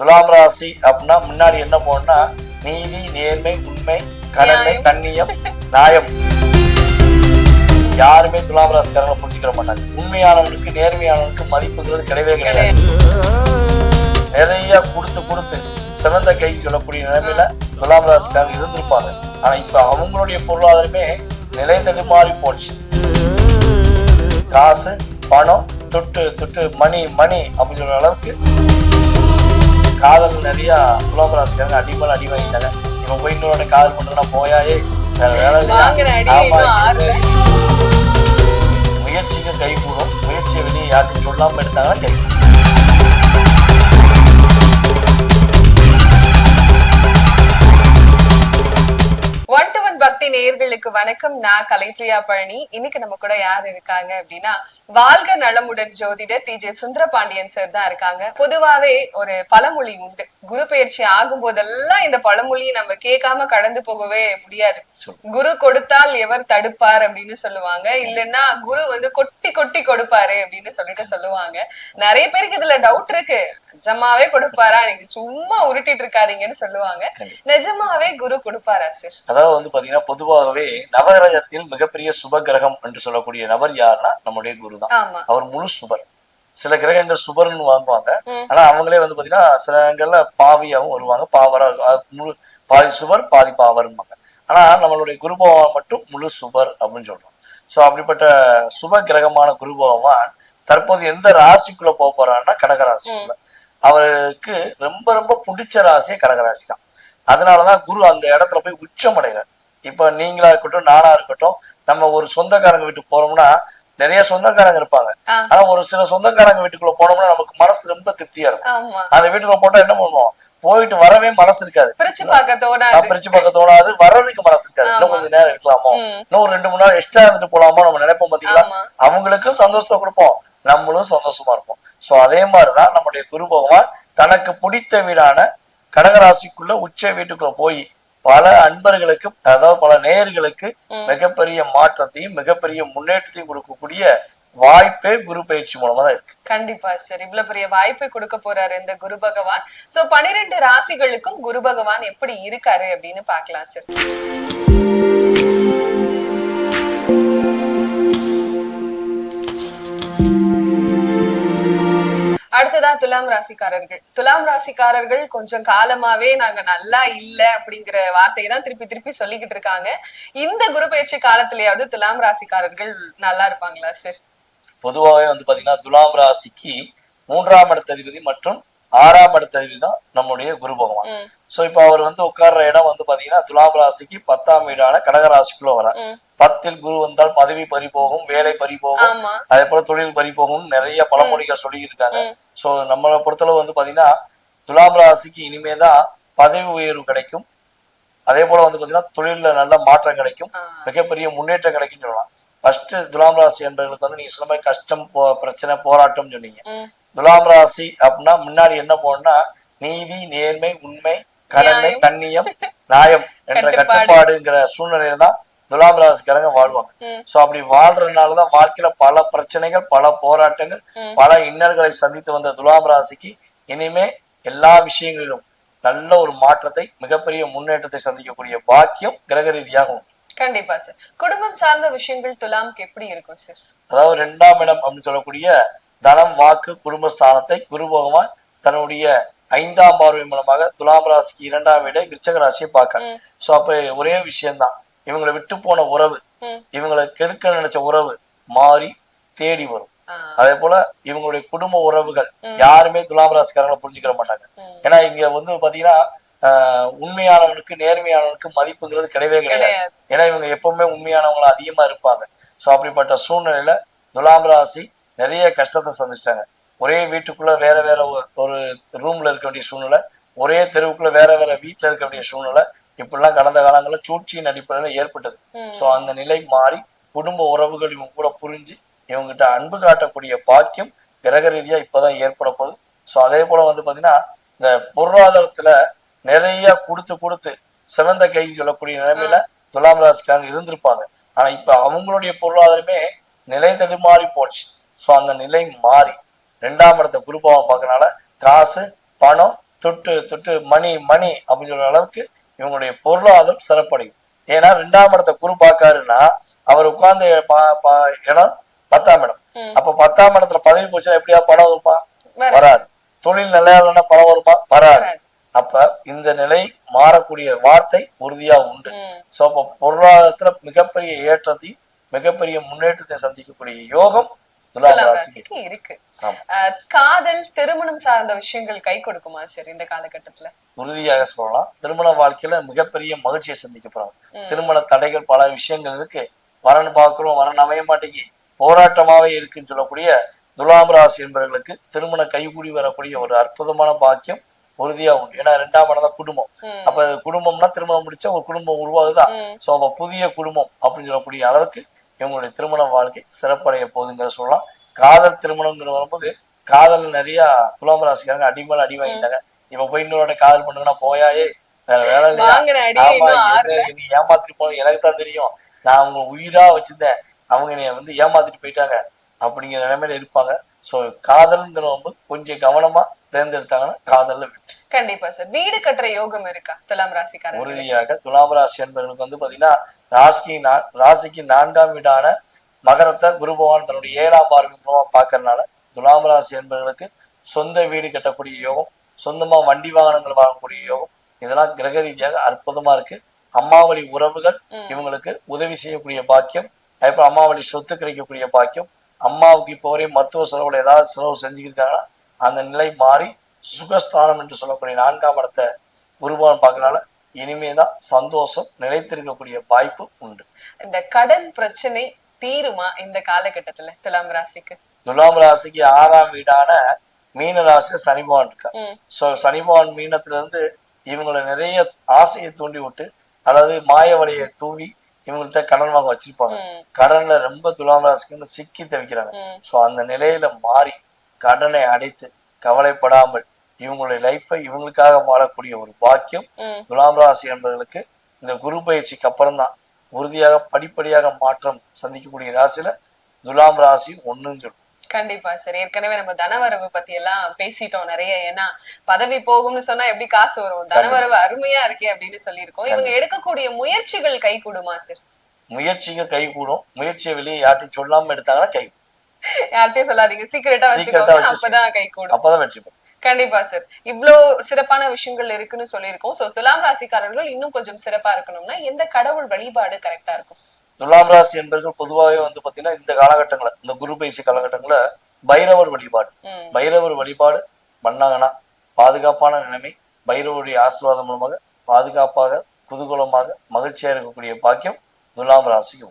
துலாம் ராசி அப்படின்னா முன்னாடி என்ன போனா நீதி, நேர்மை, உண்மை, கடமை, கண்ணியம், நியாயம். யாருமே துலாம் ராசிக்காரங்களை புரிஞ்சுக்கிற மாட்டாங்க. உண்மையானவனுக்கு, நேர்மையானவனுக்கு மதிப்புங்கிறது கிடையவே கிடையாது. நிறைய கொடுத்து சிறந்த கை சொல்லக்கூடிய நிலைமையில துலாம் ராசிக்காரங்க இருந்திருப்பாங்க. ஆனா இப்ப அவங்களுடைய பொருளாதாரமே நிலை தடுமாறி போச்சு. காசு, பணம், தொட்டு மணி அப்படின்னு சொல்ற அளவுக்கு காதல் நிறைய துலாம் ராசிக்காரங்க அடி வாங்கிட்டாங்க. இவன் போய் இன்னொரு காதல் பண்றா போயாயே வேற வேலை இல்லையா. முயற்சிக்கு கை கூடும். முயற்சியை வெளியே யாருக்கும் சொல்லாம எடுத்தாங்கன்னா கை கூடும். பக்தி நேயர்களுக்கு வணக்கம். நான் கலைப்பிரியா பழனி. இன்னைக்கு நம்ம கூட யார் இருக்காங்க அப்படின்னா, வாழ்க நலமுடன் ஜோதிடர் TJ சுந்தரபாண்டியன் சார் தான் இருக்காங்க. பொதுவாவே ஒரு பழமொழி உண்டு, குரு பயிற்சி ஆகும் போதெல்லாம் இந்த பழமொழி நம்ம கேட்காம கடந்து போகவே முடியாது. குரு கொடுத்தால் எவர் தடுப்பார் அப்படின்னு சொல்லுவாங்க. இல்லைன்னா குரு கொட்டி கொடுப்பாரு அப்படின்னு சொல்லுவாங்க. நிறைய பேருக்கு இதுல டவுட் இருக்கு, நிஜமாவே கொடுப்பாரா, நீங்க சும்மா உருட்டிட்டு இருக்காதீங்கன்னு சொல்லுவாங்க. நிஜமாவே குரு கொடுப்பாரா சார்? அதாவது பாத்தீங்கன்னா பொதுவாகவே நவகிரகத்தில் மிகப்பெரிய சுப கிரகம் என்று சொல்லக்கூடிய நபர் யாருன்னா நம்முடைய குரு தான். அவர் முழு சுபர். சில கிரகங்கள் சுபர்னு வாங்குவாங்க, ஆனா அவங்களே பாத்தீங்கன்னா சில இடங்கள்ல பாவியாவும் வருவாங்க. முழு பாதி சுபர் பாதி பாவர்பாங்க. ஆனா நம்மளுடைய குரு பகவான் மட்டும் முழு சுபர் அப்படின்னு சொல்றோம். சோ அப்படிப்பட்ட சுப கிரகமான குரு பகவான் தற்போது எந்த ராசிக்குள்ள போறான்னா கடகராசிக்குள்ள. அவருக்கு ரொம்ப ரொம்ப பிடிச்ச ராசியே கடகராசி தான். அதனாலதான் குரு அந்த இடத்துல போய் உச்சம் அடைகிறார். இப்ப நீங்களா இருக்கட்டும், நானா இருக்கட்டும், நம்ம ஒரு சொந்தக்காரங்க வீட்டுக்கு போறோம்னா நிறைய சொந்தக்காரங்க இருப்பாங்க. ஆனா ஒரு சில சொந்தக்காரங்க வீட்டுக்குள்ள போனோம்னா நமக்கு மனசு ரொம்ப திருப்தியா இருக்கும். அந்த வீட்டுக்குள்ள போட்டா என்ன பண்ணுவோம், போயிட்டு வரவே மனசு இருக்காது, பிரிச்சு பார்க்க தோணாது, வர்றதுக்கு மனசு இருக்காது. இன்னும் கொஞ்சம் நேரம் இருக்கலாமோ, இன்னும் ஒரு 2-3 நாள் எக்ஸ்ட்ரா இருந்துட்டு போலாமோ நம்ம நினைப்போம். பாத்தீங்களா, அவங்களுக்கும் சந்தோஷத்தை கொடுப்போம், நம்மளும் சந்தோஷமா இருப்போம். சோ அதே மாதிரிதான் நம்முடைய குரு பகவான் தனக்கு பிடித்த வீடான கடகராசிக்குள்ள உச்ச வீட்டுக்குள்ள போய் பல அன்பர்களுக்கு, அதாவது பல நேயர்களுக்கு மிகப்பெரிய மாற்றத்தையும் மிகப்பெரிய முன்னேற்றத்தையும் கொடுக்கக்கூடிய வாய்ப்பே குரு பயிற்சி மூலமா தான் இருக்கு. கண்டிப்பா சார், இவ்வளவு பெரிய வாய்ப்பை கொடுக்க போறாரு இந்த குரு பகவான். சோ 12 ராசிகளுக்கும் குரு பகவான் எப்படி இருக்காரு அப்படின்னு பாக்கலாம் சார். அடுத்ததா துலாம் ராசிக்காரர்கள் கொஞ்சம் காலமாவே நாங்க நல்லா இல்ல அப்படிங்கிற வார்த்தையை தான் திருப்பி சொல்லிக்கிட்டு இருக்காங்க. இந்த குரு பயிற்சி காலத்திலேயாவது துலாம் ராசிக்காரர்கள் நல்லா இருப்பாங்களா சார்? பொதுவாகவே பாத்தீங்கன்னா துலாம் ராசிக்கு 3ஆம் இடத்ததிபதி மற்றும் 6ஆம் இடத்ததிபதி தான் நம்முடைய குரு பகவான். சோ இப்ப அவர் உட்கார்ற இடம் பாத்தீங்கன்னா துலாம் ராசிக்கு 10ஆம் வீடான கடகராசிக்குள்ள வர. 10ல் குரு வந்தால் பதவி பறிபோகும், வேலை பறிபோகும், அதே போல தொழில் பறிபோகும், நிறைய பழமொழிகள் சொல்லி இருக்காங்க. சோ நம்மளை பொறுத்தளவு பாத்தீங்கன்னா துலாம் ராசிக்கு இனிமேதான் பதவி உயர்வு கிடைக்கும். அதே போல பாத்தீங்கன்னா தொழில நல்ல மாற்றம் கிடைக்கும், மிகப்பெரிய முன்னேற்றம் கிடைக்கும் சொல்லலாம். ஃபர்ஸ்ட் துலாம் ராசி என்பவர்களுக்கு நீங்க சொன்ன மாதிரி கஷ்டம், பிரச்சனை, போராட்டம் சொன்னீங்க. துலாம் ராசி அப்படின்னா முன்னாடி என்ன போனா நீதி, நேர்மை, உண்மை, கடமை, கண்ணியம், நியாயம் என்ற கட்டுப்பாடுங்கிற சூழ்நிலையில தான் துலாம் ராசிக்காரங்க வாழ்வாங்க. சோ அப்படி வாழ்றதுனாலதான் வாழ்க்கையில பல பிரச்சனைகள், பல போராட்டங்கள், பல இன்னல்களை சந்தித்து வந்த துலாம் ராசிக்கு இனிமே எல்லா விஷயங்களிலும் நல்ல ஒரு மாற்றத்தை, மிகப்பெரிய முன்னேற்றத்தை சந்திக்கக்கூடிய பாக்கியம் கிரக ரீதியாக உண்டு. கண்டிப்பா சார். குடும்பம் சார்ந்த விஷயங்கள் துலாம்க்கு எப்படி இருக்கும் சார்? அதாவது 2ஆம் இடம் அப்படின்னு சொல்லக்கூடிய தனம், வாக்கு, குடும்பஸ்தானத்தை குரு பகவான் தன்னுடைய 5ஆம் பார்வை மூலமாக துலாம் ராசிக்கு 2ஆம் வீடு விருச்சிக ராசியை பார்க்க. சோ அப்ப ஒரே விஷயம்தான், இவங்களை விட்டு போன உறவு, இவங்களை கெடுக்க நினைச்ச உறவு மாறி தேடி வரும். அதே போல இவங்களுடைய குடும்ப உறவுகள் யாருமே துலாம் ராசிக்காரங்களை புரிஞ்சுக்கிற மாட்டாங்க. ஏன்னா இங்க பாத்தீங்கன்னா உண்மையானவனுக்கு, நேர்மையானவனுக்கு மதிப்புங்கிறது கிடையவே கிடையாது. ஏன்னா இவங்க எப்பவுமே உண்மையானவங்க அதிகமா இருப்பாங்க. சோ அப்படிப்பட்ட சூழ்நிலையில துலாம் ராசி நிறைய கஷ்டத்தை சந்திச்சிட்டாங்க. ஒரே வீட்டுக்குள்ள வேற ஒரு ரூம்ல இருக்க வேண்டிய சூழ்நிலை, ஒரே தெருவுக்குள்ள வேற வீட்டுல இருக்க வேண்டிய சூழ்நிலை, இப்படிலாம் கடந்த காலங்கள்ல சூழ்ச்சியின் அடிப்படையில ஏற்பட்டது. சோ அந்த நிலை மாறி குடும்ப உறவுகள் இவங்க கூட புரிஞ்சு இவங்ககிட்ட அன்பு காட்டக்கூடிய பாக்கியம் கிரக ரீதியா இப்பதான் ஏற்பட போகுது. சோ அதே போல பாத்தீங்கன்னா இந்த பொருளாதாரத்துல நிறைய கொடுத்து சிறந்த கை சொல்லக்கூடிய நிலைமையில துலாம் ராசிக்காரங்க இருந்திருப்பாங்க. ஆனா இப்ப அவங்களுடைய பொருளாதாரமே நிலை தடுமாறி போச்சு. சோ அந்த நிலை மாறி 2ஆம் இடத்தை குரு பகவான் பார்க்கறனால காசு, பணம், தொட்டு தொட்டு மணி மணி அப்படின்னு சொல்ற அளவுக்கு இவங்களுடைய பொருளாதாரம் சிறப்படையும். ஏன்னா 2ஆம் இடத்தை குரு பார்க்காருன்னா அவர் உட்கார்ந்த இடம் 10ஆம் இடம். அப்ப 10ஆம் இடத்துல பதவி போச்சுன்னா எப்படியா பணம் வருமா? வராது. தொழில் நல்லா இல்லைன்னா பணம் வருமா? வராது. அப்ப இந்த நிலை மாறக்கூடிய வார்த்தை உறுதியா உண்டு. சோ அப்ப பொருளாதாரத்துல மிகப்பெரிய ஏற்றத்தையும் மிகப்பெரிய முன்னேற்றத்தை சந்திக்கக்கூடிய யோகம் துலாம் ராசிக்கு இருக்கு. காதல் திருமணம் சார்ந்த விஷயங்கள் கை கொடுக்குமா சார் இந்த காலகட்டத்துல? உறுதியாக சொல்லலாம். திருமண வாழ்க்கையில மிகப்பெரிய மகிழ்ச்சியை சந்திக்க போறாங்க. திருமண தடைகள் பல விஷயங்கள் இருக்கு. வரன் பார்க்கிறோம், வரன் அமைய மாட்டேங்கி போராட்டமாவே இருக்குன்னு சொல்லக்கூடிய துலாம் ராசி என்பவர்களுக்கு திருமணம் கைகூடி வரக்கூடிய ஒரு அற்புதமான பாக்கியம் உறுதியா உண்டு. ஏன்னா 2ஆம் இடம் தான் குடும்பம். அப்ப குடும்பம்னா திருமணம் முடிச்சா ஒரு குடும்பம் உருவாகுதான். சோ அப்ப புதிய குடும்பம் அப்படின்னு சொல்லக்கூடிய அளவுக்கு இவங்களுடைய திருமண வாழ்க்கை சிறப்படைய போகுதுங்கிற சொல்லலாம். காதல் திருமணம்ங்கிற வரும்போது காதல் நிறைய துலாம் ராசிக்காரங்க அடிமேல அடி வாங்கிட்டாங்க. இப்ப போய் இன்னொரு காதல் பண்ணுங்கன்னா போயாயே வேற வேலை இல்லையா? ஆமா, நீ ஏமாத்திட்டு போனது எனக்கு தான் தெரியும். நான் அவங்க உயிரா வச்சிருந்தேன், அவங்க என்னைய ஏமாத்திட்டு போயிட்டாங்க அப்படிங்கிற நிலைமையில இருப்பாங்க. சோ காதல்ங்கிற போது கொஞ்சம் கவனமா தேர்ந்தெடுத்தாங்கன்னா காதல்ல வெற்றி. கண்டிப்பா சார். வீடு கட்டுற யோகம் இருக்கா துலாம் ராசிக்காரங்க? உறுதியாக பாத்தீங்கன்னா ராசிக்கு 4ஆம் வீடான மகரத்தை குரு பகவான் தன்னுடைய 7ஆம் பார்வை மூலமா பாக்குறதுனால துலாம் ராசி என்பவர்களுக்கு சொந்த வீடு கட்டக்கூடிய யோகம், சொந்தமா வண்டி வாகனங்கள் வாங்கக்கூடிய யோகம், இதெல்லாம் கிரக ரீதியாக அற்புதமா இருக்கு. அம்மாவளி உறவுகள் இவங்களுக்கு உதவி செய்யக்கூடிய பாக்கியம், அதேபோல அம்மாவளி சொத்து கிடைக்கக்கூடிய பாக்கியம். அம்மாவுக்கு இப்போ வரையும் மருத்துவ செலவுல ஏதாவது செலவு செஞ்சுக்கிட்டாங்கன்னா அந்த நிலை மாறி சுகஸ்தானம் என்று சொல்லக்கூடிய 4ஆம் இடத்தை குருபவன் பார்க்கறதுனால இனிமேதான் சந்தோஷம் நிலைத்திருக்கக்கூடிய வாய்ப்பு உண்டு. இந்த கடன் பிரச்சனை தீருமா இந்த காலகட்டத்துல துலாம் ராசிக்கு? துலாம் ராசிக்கு 6ஆம் வீடான மீன ராசி சனி பகவான் இருக்கா. சோ சனி பகவான் மீனத்துல இருந்து இவங்களை நிறைய ஆசையை தூண்டி விட்டு, அதாவது மாய வலையை தூவி இவங்கள்ட்ட கடன் வாங்க வச்சிருப்பாங்க. கடன்ல ரொம்ப துலாம் ராசிக்கு சிக்கி தவிக்கிறாங்க. சோ அந்த நிலையில மாறி கடனை அடைத்து கவலைப்படாமல் இவங்களுடைய லைஃபை இவங்களுக்காக வாழக்கூடிய ஒரு பாக்கியம் துலாம் ராசி என்பவர்களுக்கு இந்த குரு பயிற்சிக்கு அப்புறம் தான் உறுதியாக படிப்படியாக மாற்றம் சந்திக்கக்கூடிய ராசியில துலாம் ராசி ஒண்ணுன்னு சொல்லும். கண்டிப்பா சார். ஏற்கனவே நம்ம தனவரவு பத்தி எல்லாம் பேசிட்டோம் நிறைய. ஏன்னா பதவி போகும்னு சொன்னா எப்படி காசு வரும், தனவரவு அருமையா இருக்கே அப்படின்னு சொல்லியிருக்கோம். இவங்க எடுக்கக்கூடிய முயற்சிகள் கை கூடுமா சார்? முயற்சிகள் கை கூடும். முயற்சியை வெளியே யார்ட்டையும் சொல்லாம எடுத்தாங்கன்னா கை, யார்ட்டையும் சொல்லாதீங்க, சீக்கிரட்டா வச்சுக்கோங்க, அப்பதான் கை கூடும், அப்பதான் வெற்றி பெறும். கண்டிப்பா சார். இவ்வளவு சிறப்பான விஷயங்கள் இருக்குன்னு சொல்லியிருக்கோம். சோ துலாம் ராசிக்காரர்கள் இன்னும் கொஞ்சம் சிறப்பா இருக்கணும்னா எந்த கடவுள் வழிபாடு கரெக்டா இருக்கும்? துலாம் ராசி என்பவர்கள் பொதுவாகவே பாத்தீங்கன்னா இந்த காலகட்டங்கள, இந்த குரு பயிற்சி காலகட்டங்கள பைரவர் வழிபாடு பண்ணாங்கன்னா பாதுகாப்பான நிலைமை, பைரவருடைய ஆசீர்வாதம் மூலமாக பாதுகாப்பாக குதூகலமாக மகிழ்ச்சியா இருக்கக்கூடிய பாக்கியம் துலாம் ராசிக்கு.